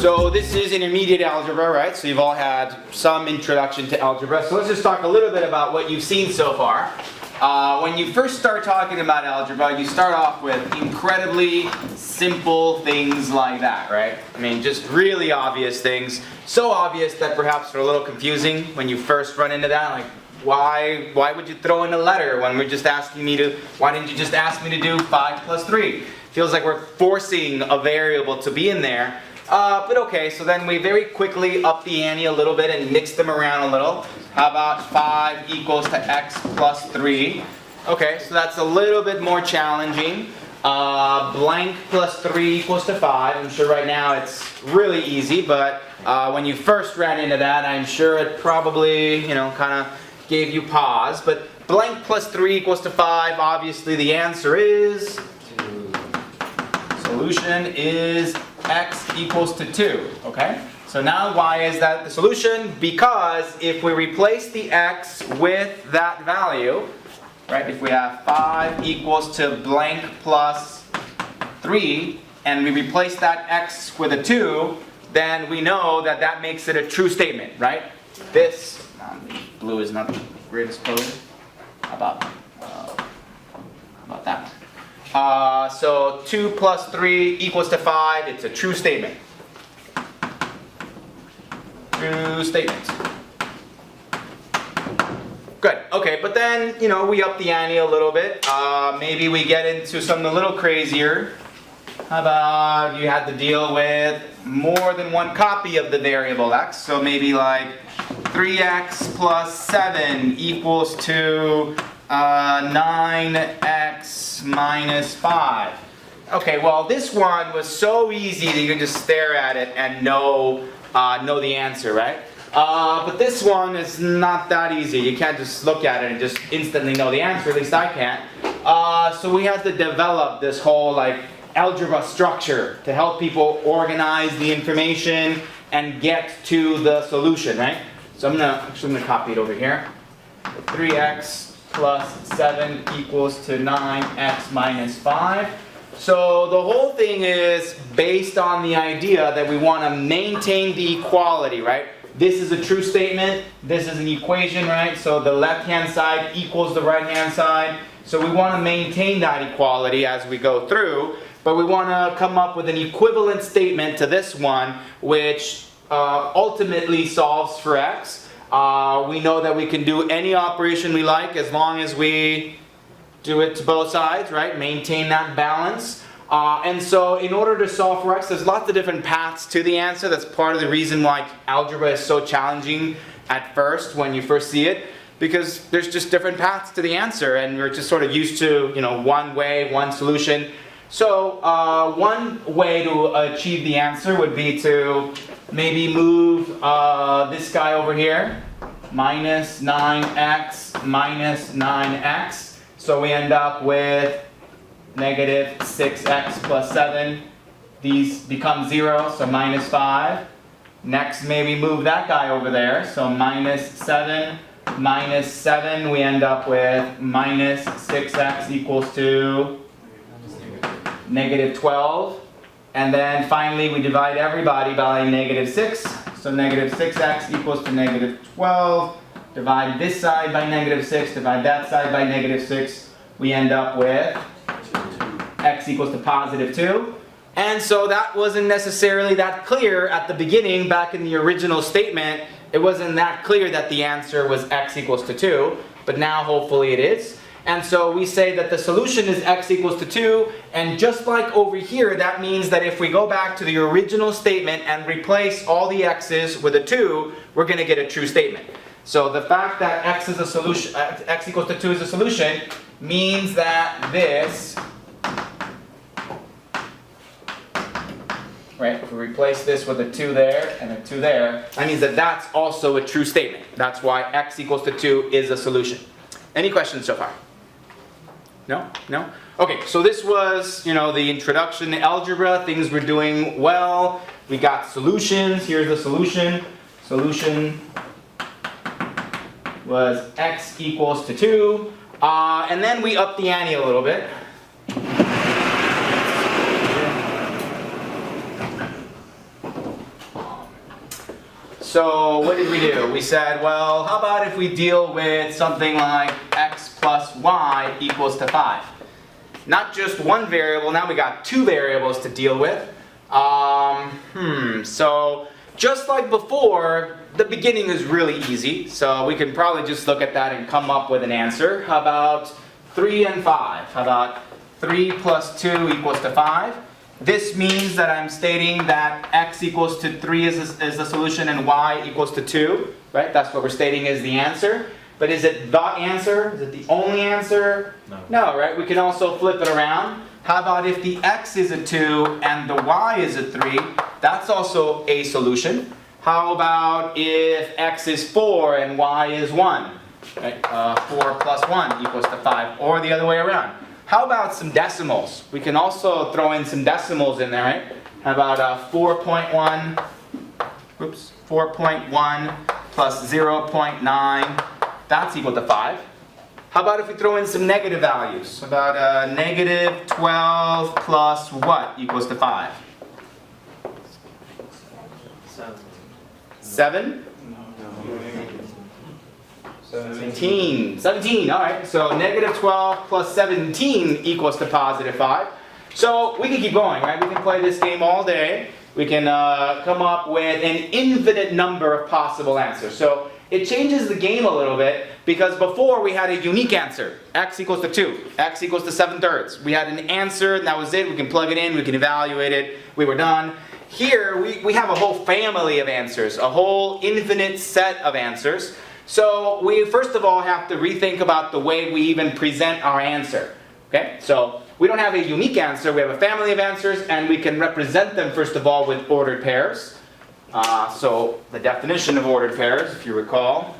So this is intermediate algebra, right? So you've all had some introduction to algebra. So let's just talk a little bit about what you've seen so far. When you first start talking about algebra, you start off with incredibly simple things like that, right? I mean, just really obvious things. So obvious that perhaps they're a little confusing when you first run into that. Like, why would you throw in a letter when we're just asking me to, why didn't you just ask me to do 5 plus 3? Feels like we're forcing a variable to be in there. But okay, so then we very quickly up the ante a little bit and mix them around a little. How about 5 equals to x plus 3? Okay, so that's a little bit more challenging. Blank plus 3 equals to 5. I'm sure right now it's really easy, but when you first ran into that, I'm sure it probably, kind of gave you pause. But blank plus 3 equals to 5, obviously the answer is, solution is x equals to 2, okay? So now why is that the solution? Because if we replace the x with that value, right, if we have 5 equals to blank plus 3, and we replace that x with a 2, then we know that that makes it a true statement, right? This, blue is not the greatest color. How about that one? So 2 plus 3 equals to 5. It's a true statement. True statement. Good. Okay, but then, we up the ante a little bit. Maybe we get into something a little crazier. How about you had to deal with more than one copy of the variable x? So maybe like 3x plus 7 equals to 9x minus 5. Okay, well this one was so easy that you can just stare at it and know the answer, right? But this one is not that easy. You can't just look at it and just instantly know the answer, at least I can't. So we had to develop this whole algebra structure to help people organize the information and get to the solution, right? So I'm gonna copy it over here. 3x plus 7 equals to 9x minus 5. So the whole thing is based on the idea that we want to maintain the equality, right? This is a true statement. This is an equation, right? So the left-hand side equals the right-hand side. So we want to maintain that equality as we go through, but we want to come up with an equivalent statement to this one, which ultimately solves for x. We know that we can do any operation we like as long as we do it to both sides, right? Maintain that balance. And so in order to solve for x, there's lots of different paths to the answer. That's part of the reason why algebra is so challenging at first when you first see it, because there's just different paths to the answer and we're just sort of used to, one way, one solution. So one way to achieve the answer would be to maybe move this guy over here, minus 9x minus 9x. So we end up with negative 6x plus 7. These become 0, so minus 5. Next, maybe move that guy over there. So minus 7 minus 7. We end up with minus 6x equals to negative 12. And then finally, we divide everybody by negative 6. So negative 6x equals to negative 12. Divide this side by negative 6. Divide that side by negative 6. We end up with x equals to positive 2. And so that wasn't necessarily that clear at the beginning, back in the original statement. It wasn't that clear that the answer was x equals to 2. But now hopefully it is. And so we say that the solution is x equals to 2, and just like over here, that means that if we go back to the original statement and replace all the x's with a 2, we're going to get a true statement. So the fact that x is a solution, x equals to 2 is a solution, means that this, right, if we replace this with a 2 there and a 2 there, that means that that's also a true statement. That's why x equals to 2 is a solution. Any questions so far? No? No? Okay, so this was, the introduction to algebra. Things were doing well. We got solutions. Here's the solution. Solution was x equals to 2. And then we upped the ante a little bit. So what did we do? We said, well, how about if we deal with something like x plus y equals to 5? Not just one variable, now we got two variables to deal with. So just like before, the beginning is really easy. So we can probably just look at that and come up with an answer. How about 3 and 5? How about 3 plus 2 equals to 5? This means that I'm stating that x equals to 3 is the solution and y equals to 2, right? That's what we're stating is the answer. But is it the answer? Is it the only answer? No. No, right? We can also flip it around. How about if the x is a 2 and the y is a 3? That's also a solution. How about if x is 4 and y is 1? Right? 4 plus 1 equals to 5, or the other way around. How about some decimals? We can also throw in some decimals in there, right? How about 4.1 plus 0.9, that's equal to 5. How about if we throw in some negative values? About negative 12 plus what equals to 5? 7? 17. 17, all right. So negative 12 plus 17 equals to positive 5. So we can keep going, right? We can play this game all day. We can come up with an infinite number of possible answers. So it changes the game a little bit because before we had a unique answer. X equals to 2. X equals to 7/3. We had an answer and that was it. We can plug it in. We can evaluate it. We were done. Here we have a whole family of answers. A whole infinite set of answers. So we first of all have to rethink about the way we even present our answer. Okay? So we don't have a unique answer, we have a family of answers and we can represent them first of all with ordered pairs. So the definition of ordered pairs, if you recall,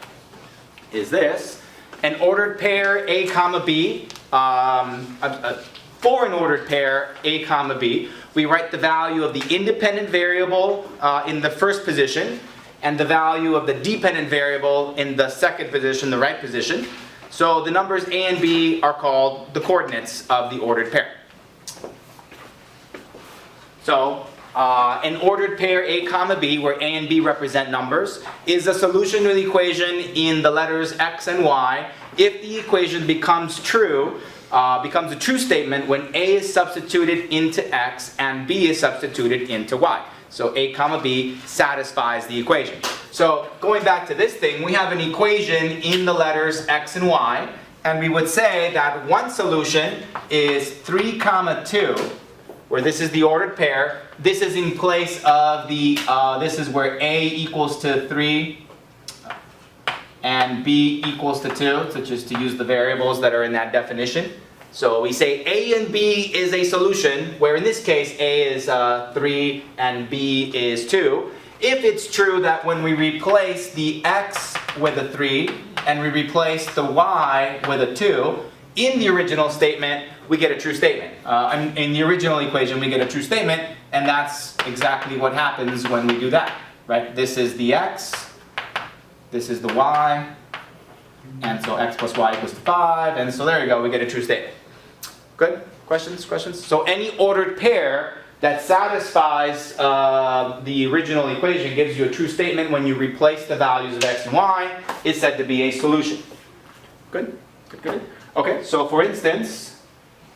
is this. An ordered pair A comma B, for an ordered pair A comma B, we write the value of the independent variable in the first position and the value of the dependent variable in the second position, the right position. So the numbers A and B are called the coordinates of the ordered pair. So an ordered pair A comma B, where A and B represent numbers, is a solution to the equation in the letters x and y if the equation becomes true, becomes a true statement when A is substituted into x and B is substituted into y. So A comma B satisfies the equation. So going back to this thing, we have an equation in the letters x and y, and we would say that one solution is 3 comma 2, where this is the ordered pair. This is in place of the, this is where A equals to 3 and B equals to 2, so just to use the variables that are in that definition. So we say A and B is a solution, where in this case A is 3 and B is 2. If it's true that when we replace the x with a 3 and we replace the y with a 2, in the original statement we get a true statement. In the original equation we get a true statement, and that's exactly what happens when we do that. Right? This is the x, this is the y, and so x plus y equals to 5, and so there you go, we get a true statement. Good? Questions? Questions? So any ordered pair that satisfies the original equation, gives you a true statement when you replace the values of x and y, is said to be a solution. Good? Good, good. Okay, so for instance,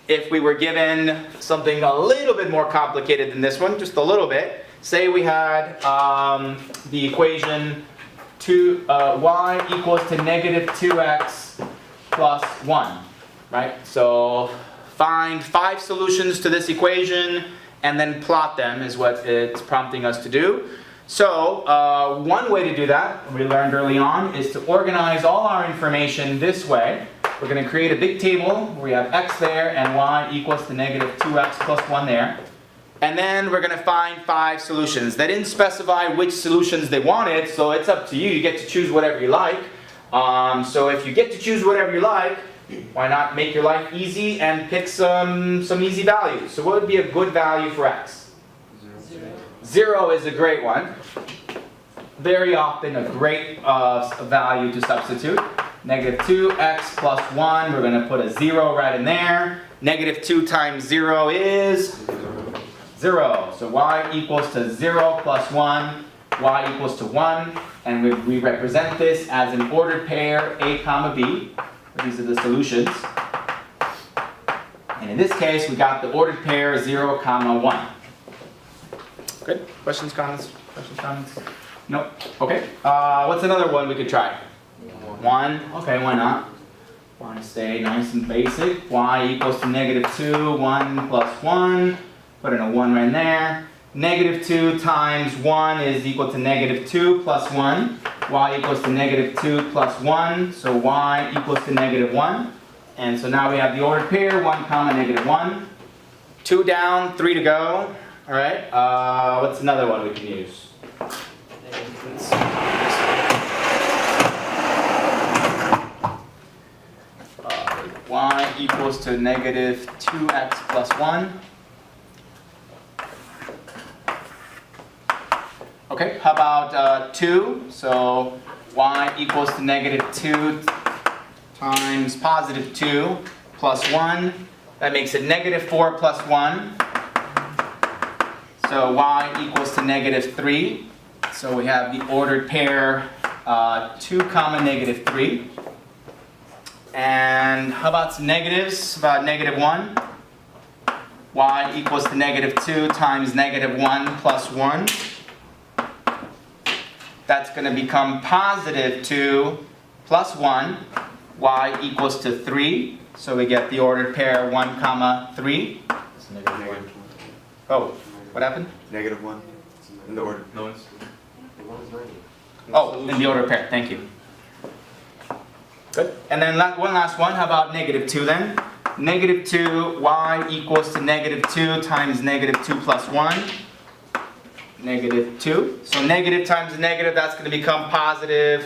if we were given something a little bit more complicated than this one, just a little bit, say we had the equation y equals to negative 2x plus 1, right? So find 5 solutions to this equation and then plot them is what it's prompting us to do. So one way to do that, we learned early on, is to organize all our information this way. We're going to create a big table where we have x there and y equals to negative 2x plus 1 there. And then we're going to find 5 solutions. They didn't specify which solutions they wanted, so it's up to you. You get to choose whatever you like. So if you get to choose whatever you like, why not make your life easy and pick some easy values? So what would be a good value for x? 0 is a great one. Very often a great value to substitute. Negative 2x plus 1, we're going to put a 0 right in there. Negative 2 times 0 is 0. So y equals to 0 plus 1. y equals to 1, and we represent this as an ordered pair a comma b. These are the solutions. And in this case, we got the ordered pair 0, comma 1. Good? Questions, comments? Questions, comments? Nope. Okay. What's another one we could try? 1. Okay, why not? Want to stay nice and basic. Y equals to -2, 1 plus 1. Put in a 1 right there. -2 times 1 is equal to -2 plus 1. Y equals to -2 plus 1. So y equals to -1. And so now we have the ordered pair, 1 comma -1. 2 down, 3 to go. All right. What's another one we can use? Y equals to -2x plus 1. Okay, how about 2? So y equals to -2 times +2 plus 1. That makes it -4 plus 1. So y equals to -3. So we have the ordered pair 2 comma -3. And how about some negatives? About -1. Y equals to -2 times -1 plus 1. That's going to become +2 plus 1. Y equals to 3. So we get the ordered pair 1 comma 3. Oh, what happened? -1 in the order. No one's. Oh, in the ordered pair. Thank you. Good. And then one last one. How about -2 then? -2, y equals to -2 times -2 plus 1. -2. So negative times negative, that's going to become positive.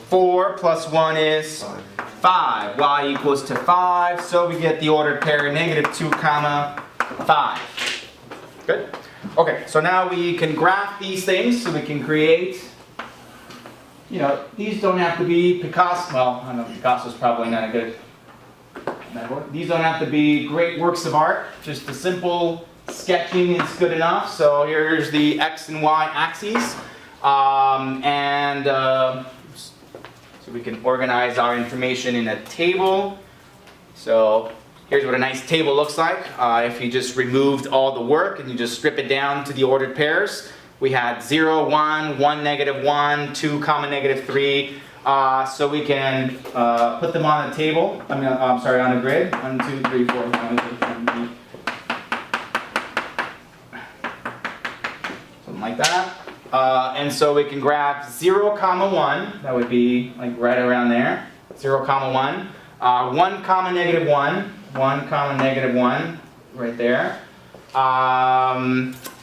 4 plus 1 is 5. Y equals to 5. So we get the ordered pair -2 comma 5. Good. Okay, so now we can graph these things, so we can create, you know, these don't have to be Picasso, well, I don't know, Picasso's probably not a good metaphor. These don't have to be great works of art, just a simple sketching is good enough. So here's the X and Y axes, so we can organize our information in a table. So here's what a nice table looks like. If you just removed all the work and you just strip it down to the ordered pairs. We had 0, 1, 1, -1, 2, comma -3. So we can put them on a table. I mean, I'm sorry, on a grid. 1, 2, 3, 4, 5, 6, 7, 8. Something like that. And so we can grab 0, comma 1. That would be like right around there. 0, comma 1. 1, comma -1. 1, comma -1. Right there.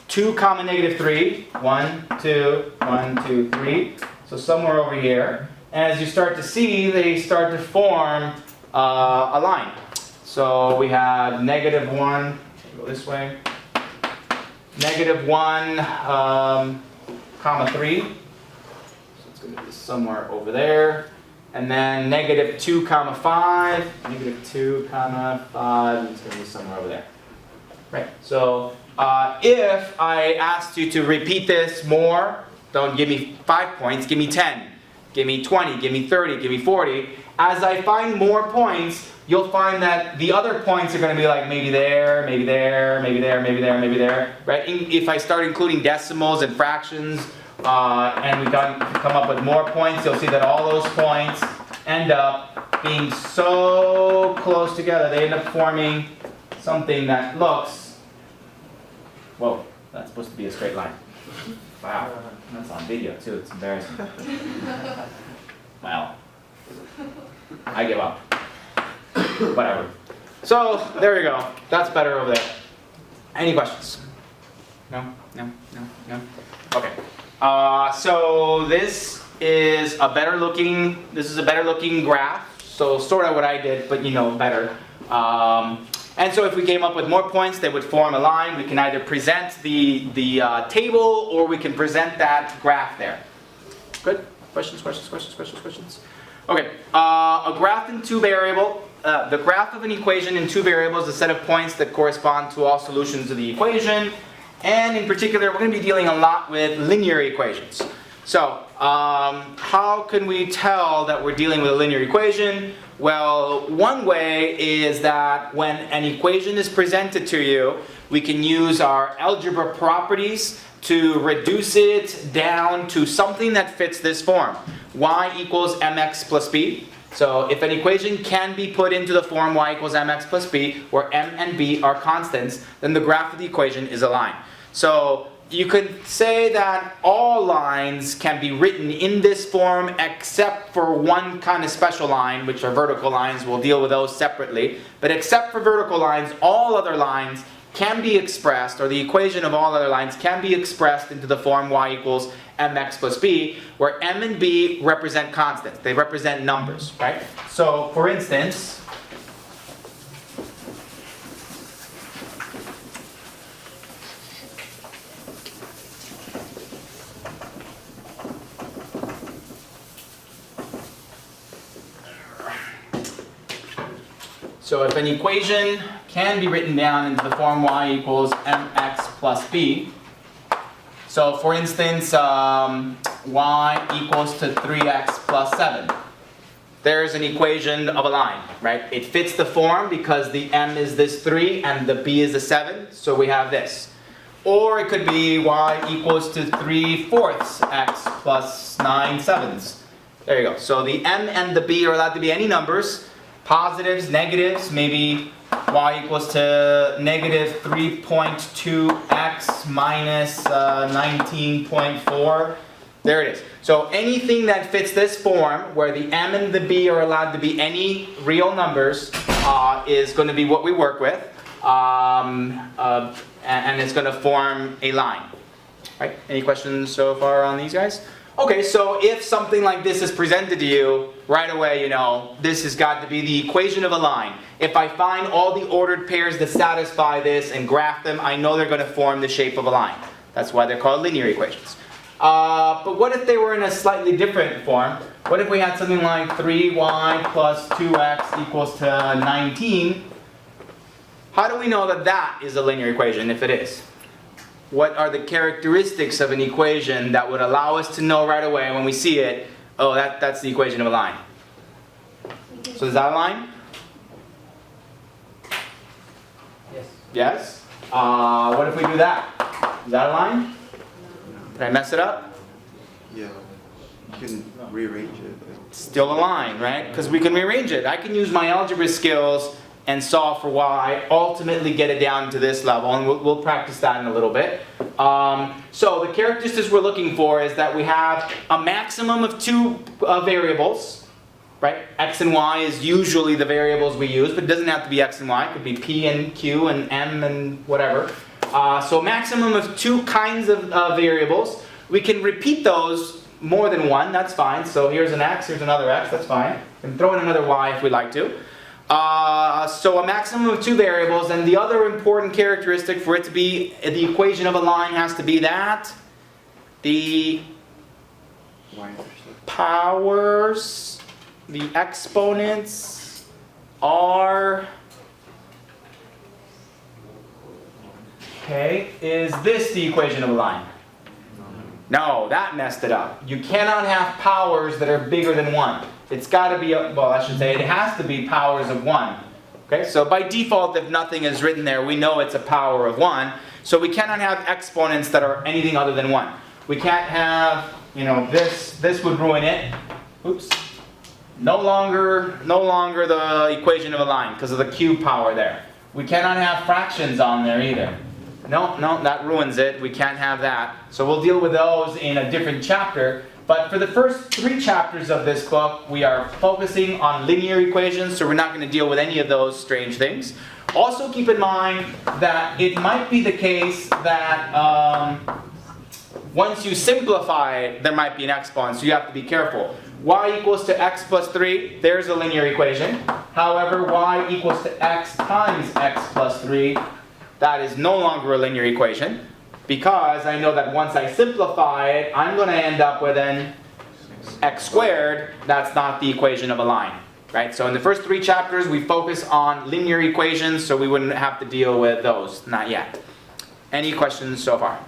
2, comma -3. 1, 2, 1, 2, 3. So somewhere over here. And as you start to see, they start to form a line. So we have -1. Go this way. -1, comma 3. So it's going to be somewhere over there. And then -2, comma 5. -2, comma 5. It's going to be somewhere over there. Right. So if I asked you to repeat this more, don't give me 5 points, give me 10. Give me 20, give me 30, give me 40. As I find more points, you'll find that the other points are going to be like maybe there, maybe there, maybe there, maybe there, maybe there. Right? If I start including decimals and fractions, and we come up with more points, you'll see that all those points end up being so close together. They end up forming something that looks, whoa, that's supposed to be a straight line. Wow, that's on video too, it's embarrassing. Well, I give up. Whatever. So, there we go. That's better over there. Any questions? No? No? No? No? Okay. So this is a better looking graph. So sort of what I did, but you know, better. And so if we came up with more points, they would form a line. We can either present the table or we can present that graph there. Good? Questions, questions, questions, questions, questions? Okay, a graph in two variable. The graph of an equation in two variables is a set of points that correspond to all solutions of the equation. And in particular, we're going to be dealing a lot with linear equations. So, how can we tell that we're dealing with a linear equation? Well, one way is that when an equation is presented to you, we can use our algebra properties to reduce it down to something that fits this form. Y equals mx plus b. So if an equation can be put into the form y equals mx plus b, where m and b are constants, then the graph of the equation is a line. So you could say that all lines can be written in this form except for one kind of special line, which are vertical lines. We'll deal with those separately. But except for vertical lines, all other lines can be expressed, or the equation of all other lines can be expressed into the form y equals mx plus b, where m and b represent constants. They represent numbers, right? So, for instance, so if an equation can be written down into the form y equals mx plus b, so for instance, y equals to 3x plus 7. There's an equation of a line, right? It fits the form because the m is this 3 and the b is the 7, so we have this. Or it could be y equals to 3/4 x plus 9/7. There you go. So the m and the b are allowed to be any numbers. Positives, negatives, maybe y equals to negative 3.2x minus 19.4. There it is. So anything that fits this form, where the m and the b are allowed to be any real numbers, is going to be what we work with. And it's going to form a line. Right? Any questions so far on these guys? Okay, so if something like this is presented to you, right away you know this has got to be the equation of a line. If I find all the ordered pairs that satisfy this and graph them, I know they're going to form the shape of a line. That's why they're called linear equations. But what if they were in a slightly different form? What if we had something like 3y plus 2x equals to 19? How do we know that that is a linear equation if it is? What are the characteristics of an equation that would allow us to know right away when we see it, oh, that's the equation of a line? So is that a line? Yes. Yes? What if we do that? Is that a line? Did I mess it up? Yeah. You can rearrange it. Still a line, right? Because we can rearrange it. I can use my algebra skills and solve for y, ultimately get it down to this level, and we'll practice that in a little bit. So the characteristics we're looking for is that we have a maximum of two variables, right? X and y is usually the variables we use, but it doesn't have to be x and y. It could be p and q and m and whatever. So a maximum of two kinds of variables. We can repeat those more than one, that's fine. So here's an x, here's another x, that's fine. We can throw in another y if we like to. So a maximum of two variables, and the other important characteristic for it to be the equation of a line has to be that the powers, the exponents are, okay, is this the equation of a line? No, that messed it up. You cannot have powers that are bigger than 1. It's got to be, well, I should say it has to be powers of 1. Okay, so by default, if nothing is written there, we know it's a power of 1. So we cannot have exponents that are anything other than 1. We can't have, you know, this would ruin it. Oops. No longer the equation of a line because of the cube power there. We cannot have fractions on there either. No, that ruins it. We can't have that. So we'll deal with those in a different chapter. But for the first 3 chapters of this book, we are focusing on linear equations, so we're not going to deal with any of those strange things. Also keep in mind that it might be the case that once you simplify it, there might be an exponent, so you have to be careful. Y equals to x plus 3, there's a linear equation. However, y equals to x times x plus 3, that is no longer a linear equation, because I know that once I simplify it, I'm going to end up with an x squared. That's not the equation of a line, right? So in the first 3 chapters, we focus on linear equations, so we wouldn't have to deal with those. Not yet. Any questions so far?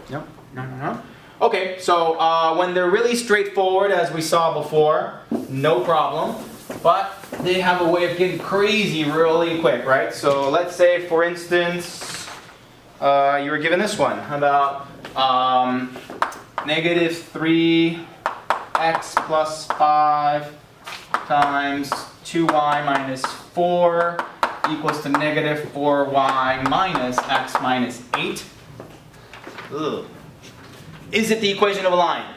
No? No. Okay, so when they're really straightforward, as we saw before, no problem. But they have a way of getting crazy really quick, right? So let's say, for instance, you were given this one. How about negative 3x plus 5 times 2y minus 4 equals to negative 4y minus x minus 8. Ugh. Is it the equation of a line?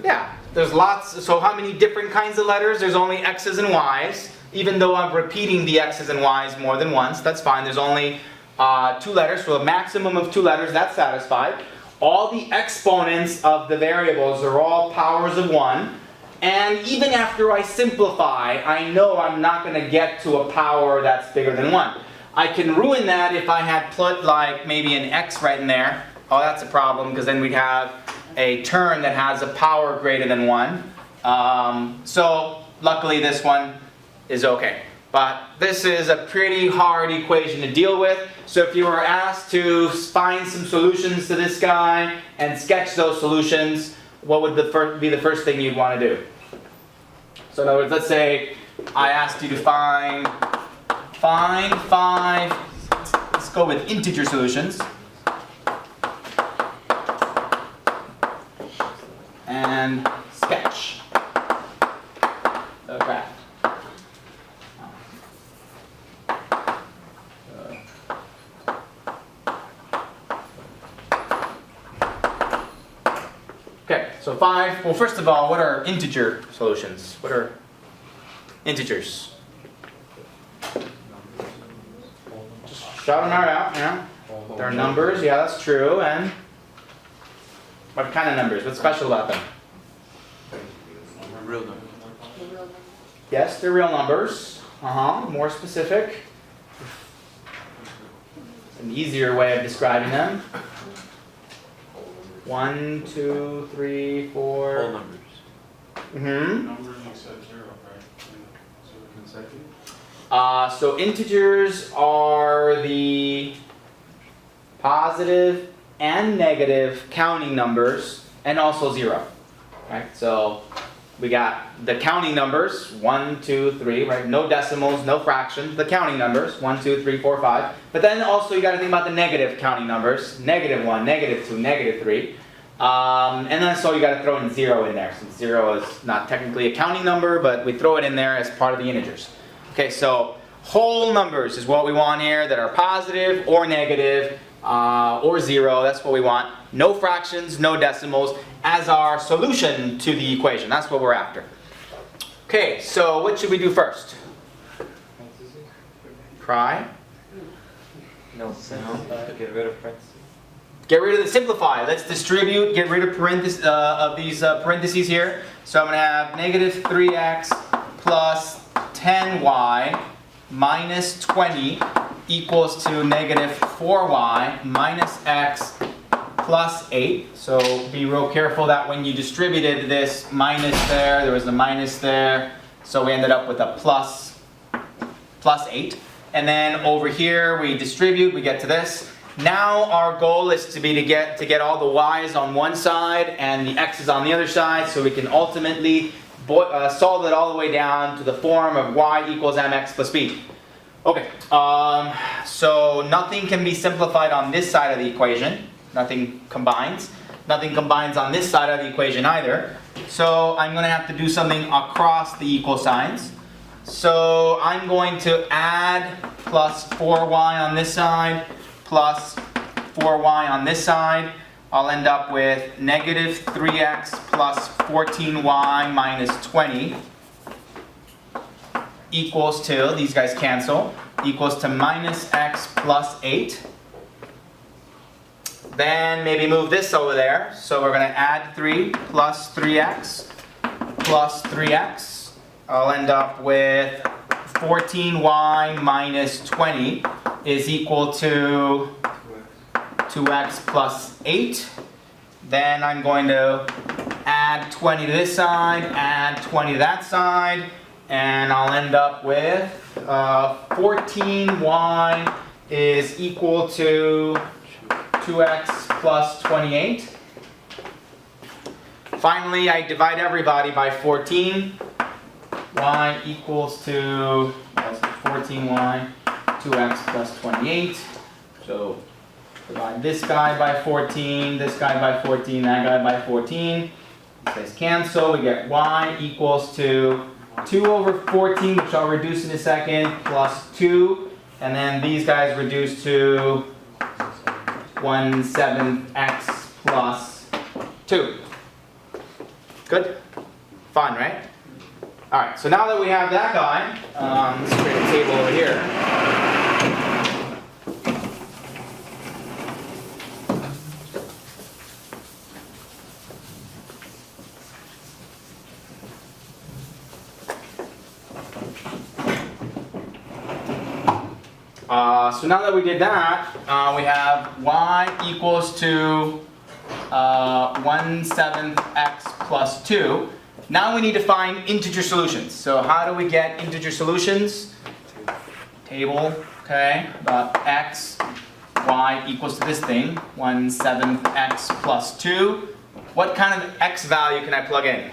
Yeah. There's lots. So how many different kinds of letters? There's only x's and y's. Even though I'm repeating the x's and y's more than once, that's fine. There's only 2 letters, so a maximum of 2 letters, that's satisfied. All the exponents of the variables are all powers of 1. And even after I simplify, I know I'm not going to get to a power that's bigger than 1. I can ruin that if I had put like maybe an x right in there. Oh, that's a problem, because then we'd have a term that has a power greater than 1. So luckily this one is okay. But this is a pretty hard equation to deal with. So if you were asked to find some solutions to this guy and sketch those solutions, what would be the first thing you'd want to do? So in other words, let's say I asked you to find 5, let's go with integer solutions. And sketch the graph. Okay, so 5. Well, first of all, what are integer solutions? What are integers? Just shout them out, yeah. They're numbers, yeah, that's true. And what kind of numbers? What's special about them? Real numbers. Yes, they're real numbers. More specific. It's an easier way of describing them. 1, 2, 3, 4. Whole numbers. Numbers except 0, right? So consecutive? So integers are the positive and negative counting numbers, and also 0. Right? So we got the counting numbers, 1, 2, 3, right? No decimals, no fractions, the counting numbers, 1, 2, 3, 4, 5. But then also you got to think about the negative counting numbers, negative 1, negative 2, negative 3. And then so you got to throw in 0 in there, since 0 is not technically a counting number, but we throw it in there as part of the integers. Okay, so whole numbers is what we want here that are positive or negative or 0, that's what we want. No fractions, no decimals as our solution to the equation. That's what we're after. Okay, so what should we do first? Try? No, get rid of parentheses. Get rid of the simplify. Let's distribute, get rid of these parentheses here. So I'm going to have negative 3x plus 10y minus 20 equals to negative 4y minus x plus 8. So be real careful that when you distributed this minus there was a minus there. So we ended up with a plus 8. And then over here we distribute, we get to this. Now our goal is to get all the y's on one side and the x's on the other side, so we can ultimately solve it all the way down to the form of y equals mx plus b. Okay, so nothing can be simplified on this side of the equation. Nothing combines. Nothing combines on this side of the equation either. So I'm going to have to do something across the equal signs. So I'm going to add plus 4y on this side, plus 4y on this side. I'll end up with negative 3x plus 14y minus 20 equals to, these guys cancel, equals to minus x plus 8. Then maybe move this over there. So we're going to add 3 plus 3x plus 3x. I'll end up with 14y minus 20 is equal to 2x plus 8. Then I'm going to add 20 to this side, add 20 to that side, and I'll end up with 14y is equal to 2x plus 28. Finally, I divide everybody by 14. Y equals to 14y, 2x plus 28. So divide this guy by 14, this guy by 14, that guy by 14. This cancel, we get y equals to 2 over 14, which I'll reduce in a second, plus 2. And then these guys reduce to 1/7 x plus 2. Good? Fun, right? Alright, so now that we have that guy, let's create a table over here. So now that we did that, we have y equals to 1/7 x plus 2. Now we need to find integer solutions. So how do we get integer solutions? Table, okay, about x, y equals to this thing, 1/7 x plus 2. What kind of x value can I plug in?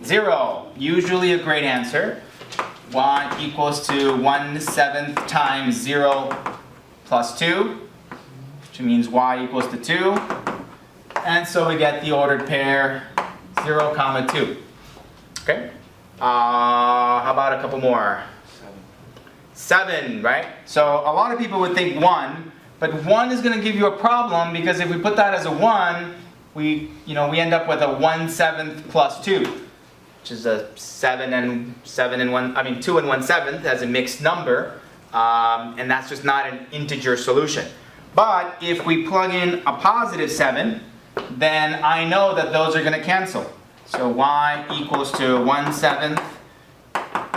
0. Usually a great answer. Y equals to 1/7 times 0 plus 2, which means y equals to 2. And so we get the ordered pair 0, 2. Okay? How about a couple more? 7, right? So a lot of people would think 1, but 1 is going to give you a problem because if we put that as a 1, we end up with a 1/7 plus 2, which is a 2 and 1/7 as a mixed number, and that's just not an integer solution. But if we plug in a positive 7, then I know that those are going to cancel. So y equals to 1/7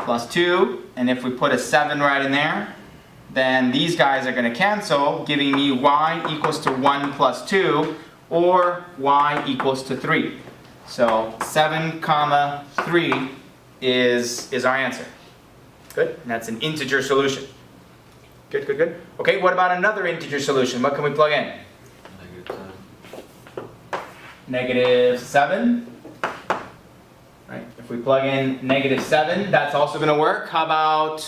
plus 2, and if we put a 7 right in there, then these guys are going to cancel, giving me y equals to 1 plus 2, or y equals to 3. So 7, 3 is our answer. Good? And that's an integer solution. Good, good, good. Okay, what about another integer solution? What can we plug in? -7. Right? If we plug in -7, that's also going to work. How about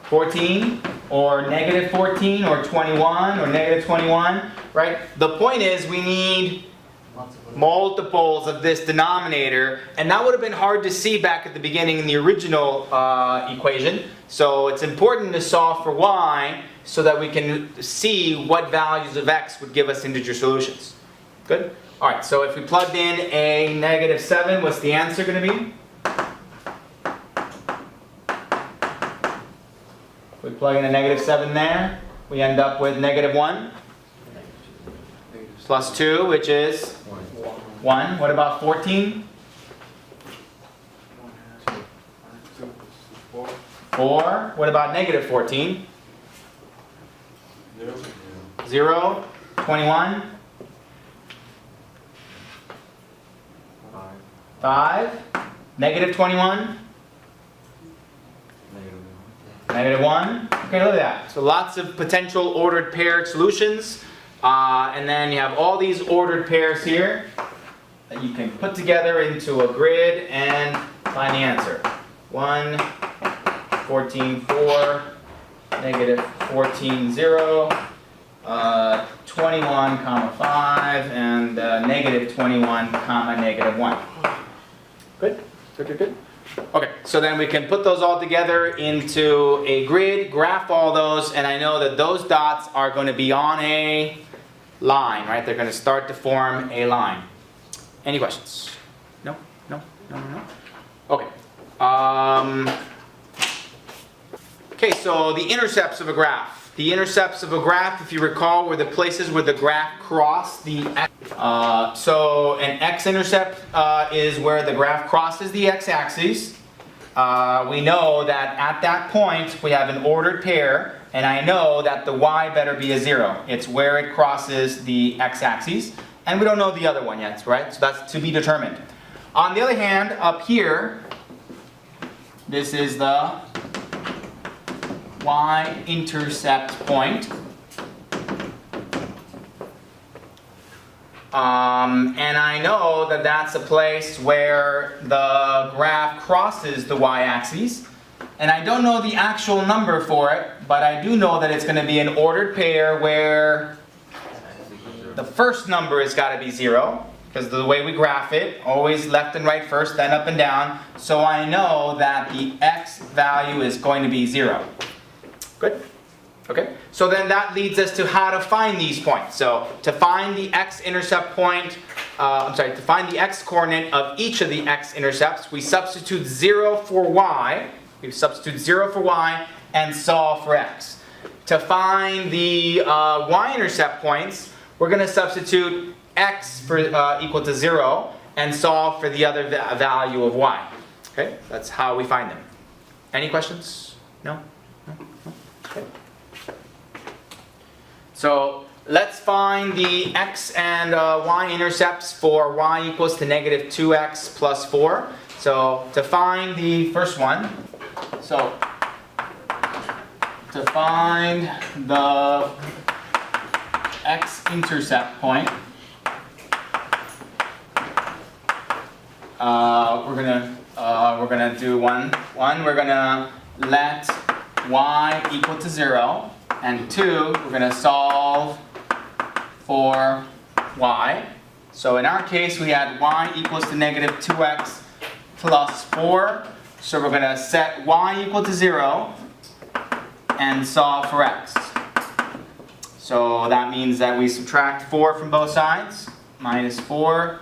14? Or -14, or 21, or -21, right? The point is we need multiples of this denominator, and that would have been hard to see back at the beginning in the original equation. So it's important to solve for y so that we can see what values of x would give us integer solutions. Good? Alright, so if we plugged in a -7, what's the answer going to be? If we plug in a -7 there, we end up with -1 plus 2, which is 1. What about 14? 4. What about -14? 0. 21? 5. -21? -1. Okay, look at that. So lots of potential ordered paired solutions. And then you have all these ordered pairs here that you can put together into a grid and find the answer. 1, 14, 4, -14, 0, 21, 5, and -21, -1. Good? Good, good, good. Okay, so then we can put those all together into a grid, graph all those, and I know that those dots are going to be on a line, right? They're going to start to form a line. Any questions? No? No? No? No? Okay. Okay, so the intercepts of a graph. The intercepts of a graph, if you recall, were the places where the graph crossed the x. So an x-intercept is where the graph crosses the x-axis. We know that at that point we have an ordered pair, and I know that the y better be a 0. It's where it crosses the x-axis, and we don't know the other one yet, right? So that's to be determined. On the other hand, up here, this is the y-intercept point. And I know that that's a place where the graph crosses the y-axis. And I don't know the actual number for it, but I do know that it's going to be an ordered pair where the first number has got to be 0, because the way we graph it, always left and right first, then up and down. So I know that the x value is going to be 0. Good? Okay, so then that leads us to how to find these points. So to find the x-intercept point, to find the x-coordinate of each of the x-intercepts, we substitute 0 for y. We substitute 0 for y and solve for x. To find the y-intercept points, we're going to substitute x for equal to 0 and solve for the other value of y. Okay, that's how we find them. Any questions? No? No? No? Okay. So let's find the x and y intercepts for y equals to negative 2x plus 4. So to find the first one, so to find the x-intercept point, we're gonna do one. We're gonna let y equal to 0, and 2, we're gonna solve for y. So in our case, we had y equals to negative 2x plus 4. So we're gonna set y equal to 0 and solve for x. So that means that we subtract 4 from both sides. Minus 4,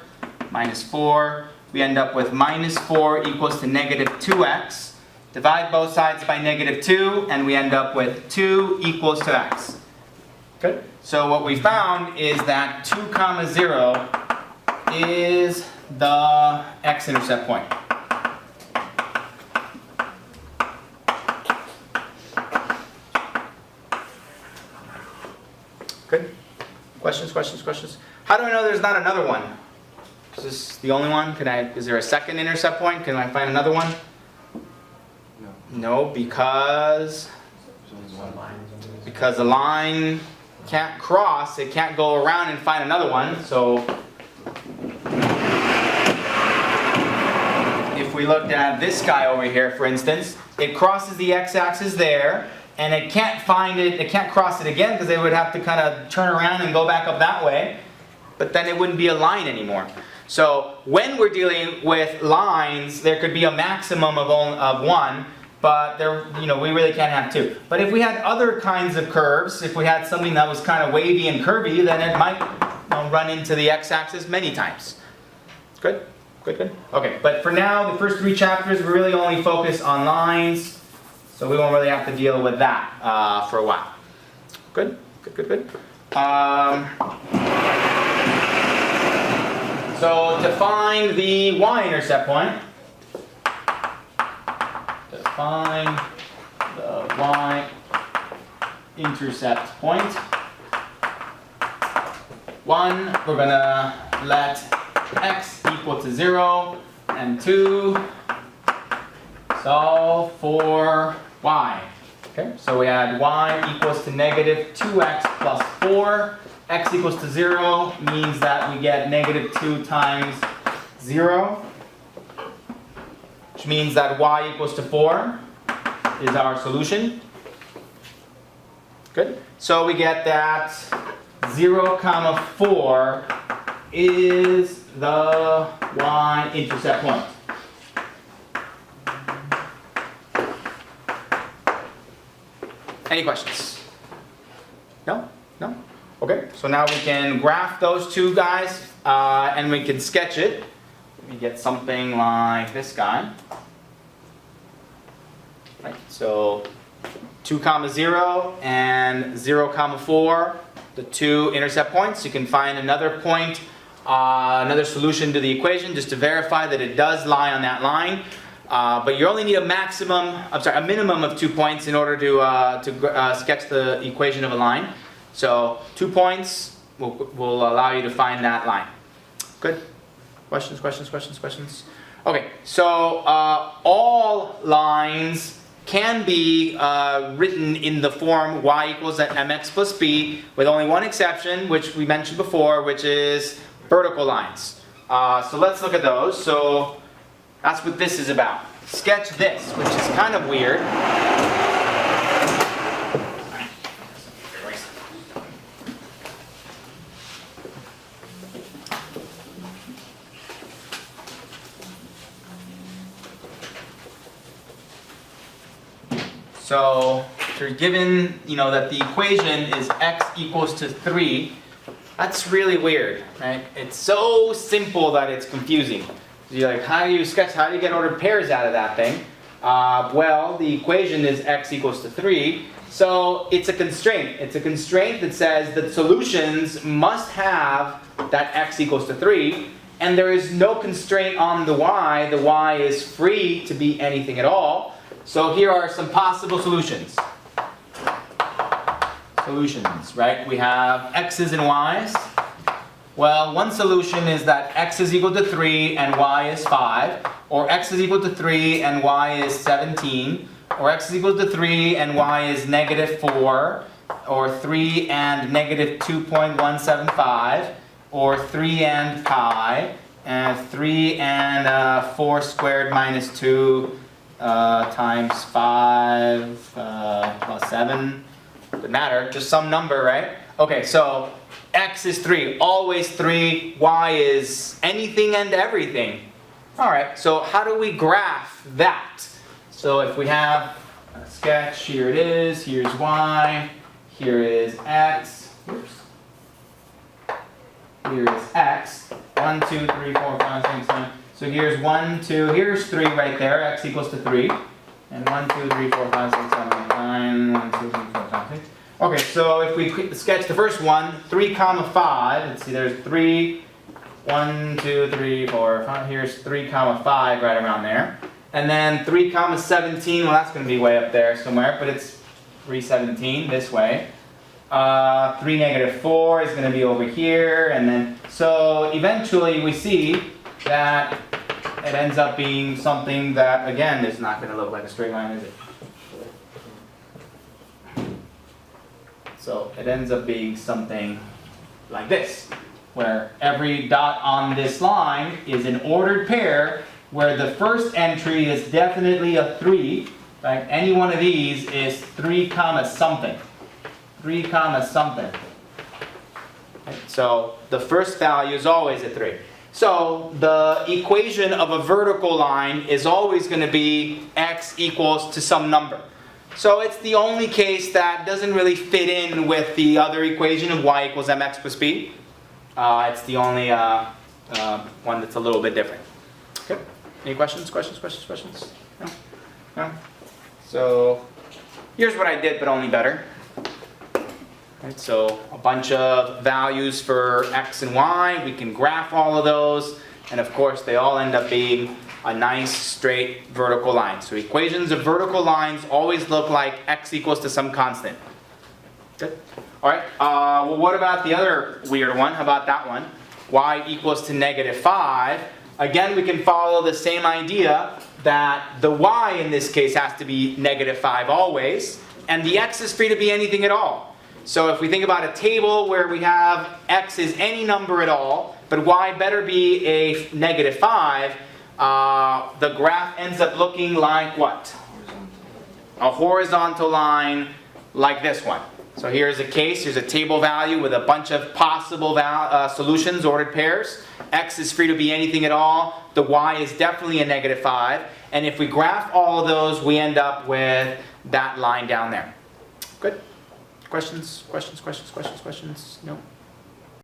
minus 4. We end up with minus 4 equals to negative 2x. Divide both sides by negative 2, and we end up with 2 equals to x. Good. So what we found is that 2 comma 0 is the x-intercept point. Good. Questions, questions, questions? How do I know there's not another one? Is this the only one? Is there a second intercept point? Can I find another one? No, because the line can't cross, it can't go around and find another one. So if we looked at this guy over here, for instance, it crosses the x-axis there, and it can't find it, it can't cross it again because it would have to kind of turn around and go back up that way, but then it wouldn't be a line anymore. So when we're dealing with lines, there could be a maximum of 1, but we really can't have 2. But if we had other kinds of curves, if we had something that was kind of wavy and curvy, then it might run into the x-axis many times. Good? Good, good? Okay, but for now, the first 3 chapters, we really only focus on lines, so we won't really have to deal with that for a while. Good? Good, good, good. So to find the y-intercept point, find the y-intercept point. 1, we're going to let x equal to 0, and 2, solve for y. Okay, so we had y equals to negative 2x plus 4. X equals to 0 means that we get negative 2 times 0. Which means that y equals to 4 is our solution. Good. So we get that 0 comma 4 is the y-intercept point. Any questions? No? No? Okay, so now we can graph those two guys and we can sketch it. We get something like this guy. Right, so 2 comma 0 and 0 comma 4, the 2 intercept points. You can find another point, another solution to the equation just to verify that it does lie on that line. But you only need a minimum of 2 points in order to sketch the equation of a line. So 2 points will allow you to find that line. Good? Questions, questions, questions, questions? Okay, so all lines can be written in the form y equals mx plus b, with only one exception, which we mentioned before, which is vertical lines. So let's look at those. So that's what this is about. Sketch this, which is kind of weird. So you're given, that the equation is x equals to 3. That's really weird, right? It's so simple that it's confusing. So you're like, how do you get ordered pairs out of that thing? Well, the equation is x equals to 3. So it's a constraint. It's a constraint that says that solutions must have that x equals to 3. And there is no constraint on the y. The y is free to be anything at all. So here are some possible solutions. Solutions, right? We have x's and y's. Well, one solution is that x is equal to 3 and y is 5. Or x is equal to 3 and y is 17. Or x is equal to 3 and y is negative 4. Or 3 and negative 2.175. Or 3 and pi. And 3 and 4 squared minus 2 times 5 plus 7. Doesn't matter, just some number, right? Okay, so x is 3, always 3. Y is anything and everything. All right, so how do we graph that? So if we have a sketch, here it is, here's y, here is x, here is x, 1, 2, 3, 4, 5, 6, 7. So here's 1, 2, here's 3 right there, x equals to 3. And 1, 2, 3, 4, 5, 6, 7, 8, 9, 1, 2, 3, 4, 5, 6. Okay, so if we sketch the first one, 3, 5, let's see, there's 3, 1, 2, 3, 4, 5, here's 3, 5 right around there. And then 3, 17, well that's going to be way up there somewhere, but it's 3, 17 this way. 3, negative 4 is going to be over here, and then, so eventually we see that it ends up being something that, again, is not going to look like a straight line, is it? So it ends up being something like this, where every dot on this line is an ordered pair, where the first entry is definitely a 3, right? Any one of these is 3, something. 3, something. Right? So the first value is always a 3. So the equation of a vertical line is always going to be x equals to some number. So it's the only case that doesn't really fit in with the other equation of y equals mx plus b. It's the only one that's a little bit different. Okay. Any questions? No? No? So here's what I did, but only better. Right, so a bunch of values for x and y, we can graph all of those, and of course they all end up being a nice straight vertical line. So equations of vertical lines always look like x equals to some constant. Good? Alright, well what about the other weird one? How about that one? Y equals to negative 5. Again, we can follow the same idea that the y in this case has to be negative 5 always, and the x is free to be anything at all. So if we think about a table where we have x is any number at all, but y better be a negative 5, the graph ends up looking like what? A horizontal line like this one. So here's a case, here's a table value with a bunch of possible solutions, ordered pairs. X is free to be anything at all. The y is definitely a negative 5. And if we graph all of those, we end up with that line down there. Good? Questions? No?